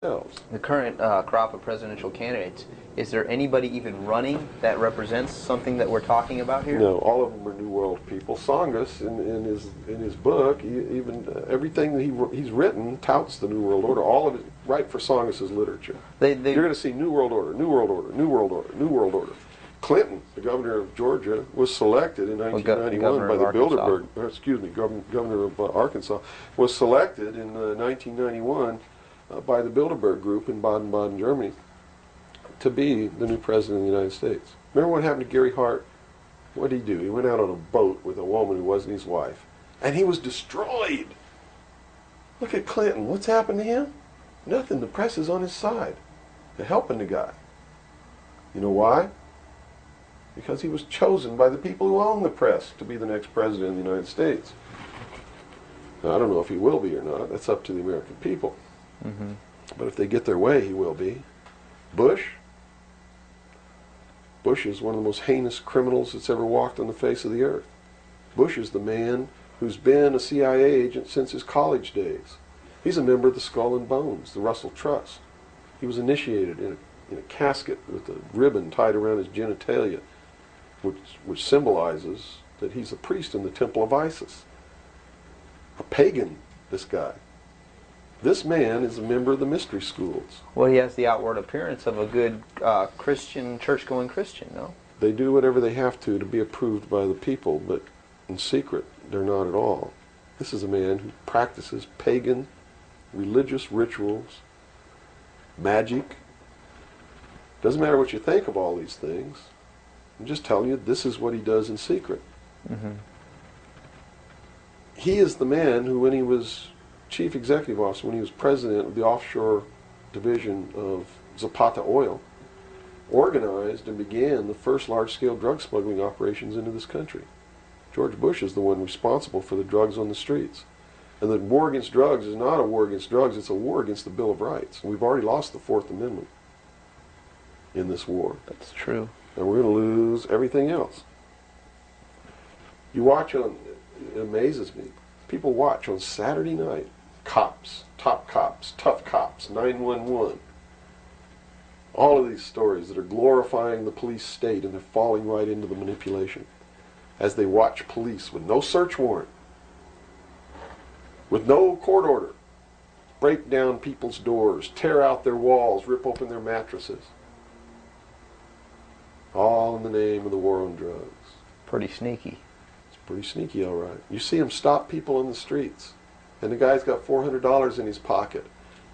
The current crop of presidential candidates, is there anybody even running that represents something that we're talking about here? No, all of them are New World people. Songus, in his book, everything that he's written touts the New World Order. All of it, right for Songus's literature. You're going to see New World Order, New World Order, New World Order, New World Order. Clinton, the governor of Georgia, was selected in 1991 by the governor of Arkansas, was selected in 1991 by the Bilderberg Group in Baden-Baden, Germany, to be the new president of the United States. Remember what happened to Gary Hart? What did he do? He went out on a boat with a woman who wasn't his wife, and he was destroyed. Look at Clinton. What's happened to him? Nothing. The press is on his side. They're helping the guy. You know why? Because he was chosen by the people who own the press to be the next president of the United States. Now, I don't know if he will be or not. That's up to the American people. Mm-hmm. But if they get their way, he will be. Bush is one of the most heinous criminals that's ever walked on the face of the earth. Bush is the man who's been a CIA agent since his college days. He's a member of the Skull and Bones, the Russell Trust. He was initiated in a casket with a ribbon tied around his genitalia, which symbolizes that he's a priest in the temple of Isis. A pagan, this guy. This man is a member of the mystery schools. Well, he has the outward appearance of a good Christian, church-going Christian, no? They do whatever they have to be approved by the people, but in secret, they're not at all. This is a man who practices pagan religious rituals, magic. Doesn't matter what you think of all these things. I'm just telling you, this is what he does in secret. Mm-hmm. He is the man who, when he was chief executive officer, when he was president of the offshore division of Zapata Oil, organized and began the first large-scale drug smuggling operations into this country. George Bush is the one responsible for the drugs on the streets. And the war against drugs is not a war against drugs, it's a war against the Bill of Rights. And we've already lost the Fourth Amendment in this war. That's true. And we're going to lose everything else. You watch on, it amazes me, people watch on Saturday night, cops, top cops, tough cops, 911. All of these stories that are glorifying the police state, and they're falling right into the manipulation as they watch police with no search warrant, with no court order, break down people's doors, tear out their walls, rip open their mattresses. All in the name of the war on drugs. Pretty sneaky. It's pretty sneaky, all right. You see them stop people on the streets, and the guy's got $400 in his pocket.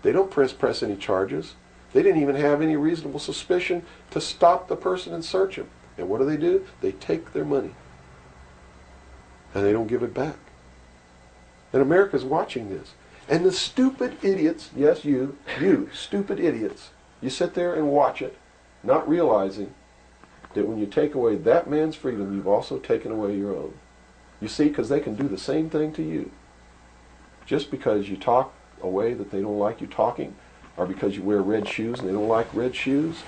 They don't press any charges. They didn't even have any reasonable suspicion to stop the person and search him. And what do? They take their money, and they don't give it back. And America's watching this. And the stupid idiots, yes, you stupid idiots, you sit there and watch it, not realizing that when you take away that man's freedom, you've also taken away your own. You see, because they can do the same thing to you. Just because you talk a way that they don't like you talking, or because you wear red shoes and they don't like red shoes,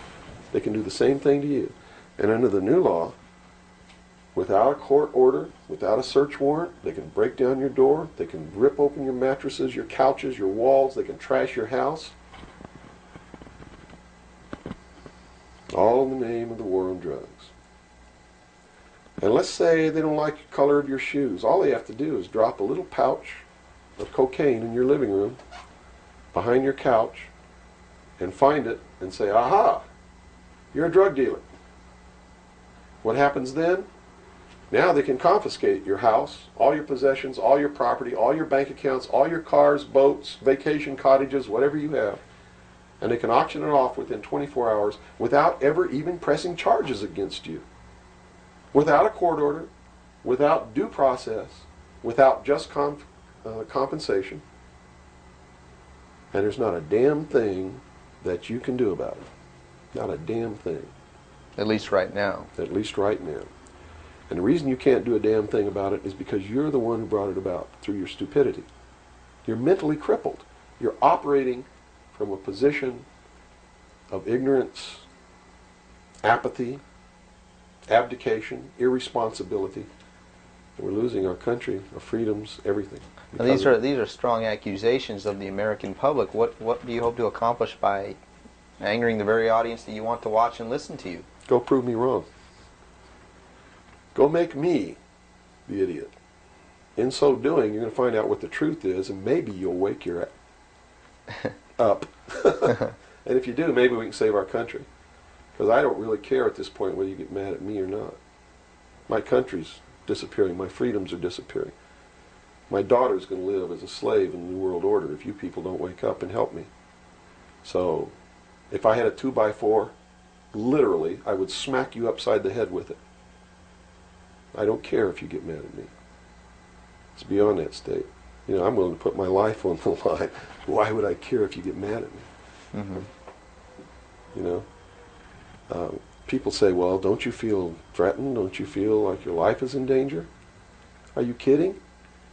they can do the same thing to you. And under the new law, without a court order, without a search warrant, they can break down your door, they can rip open your mattresses, your couches, your walls, they can trash your house. All in the name of the war on drugs. And let's say they don't like the color of your shoes. All they have to do is drop a little pouch of cocaine in your living room, behind your couch, and find it and say, aha, you're a drug dealer. What happens then? Now they can confiscate your house, all your possessions, all your property, all your bank accounts, all your cars, boats, vacation cottages, whatever you have, and they can auction it off within 24 hours without ever even pressing charges against you. Without a court order, without due process, without just compensation. And there's not a damn thing that you can do about it. Not a damn thing. At least right now. At least right now. And the reason you can't do a damn thing about it is because you're the one who brought it about through your stupidity. You're mentally crippled. You're operating from a position of ignorance, apathy, abdication, irresponsibility. We're losing our country, our freedoms, everything. Now these are strong accusations of the American public. What do you hope to accomplish by angering the very audience that you want to watch and listen to you? Go prove me wrong. Go make me the idiot. In so doing, you're going to find out what the truth is, and maybe you'll wake your up. And if you do, maybe we can save our country. Because I don't really care at this point whether you get mad at me or not. My country's disappearing. My freedoms are disappearing. My daughter's going to live as a slave in the New World Order if you people don't wake up and help me. So, if I had a 2x4, literally, I would smack you upside the head with it. I don't care if you get mad at me. It's beyond that state. You know, I'm willing to put my life on the line. Why would I care if you get mad at me? Mm-hmm. You know? People say, well, don't you feel threatened? Don't you feel like your life is in danger? Are you kidding?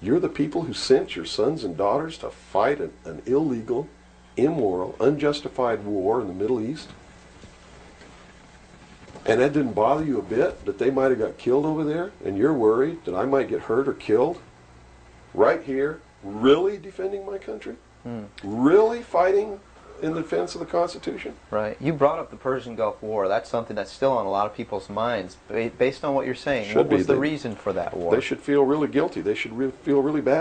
You're the people who sent your sons and daughters to fight an illegal, immoral, unjustified war in the Middle East? And that didn't bother you a bit, that they might have got killed over there, and you're worried that I might get hurt or killed? Right here, really defending my country? Really fighting in defense of the Constitution? Right. You brought up the Persian Gulf War. That's something that's still on a lot of people's minds. Based on what you're saying, what was the reason for that war? They should feel really guilty. They should feel really bad.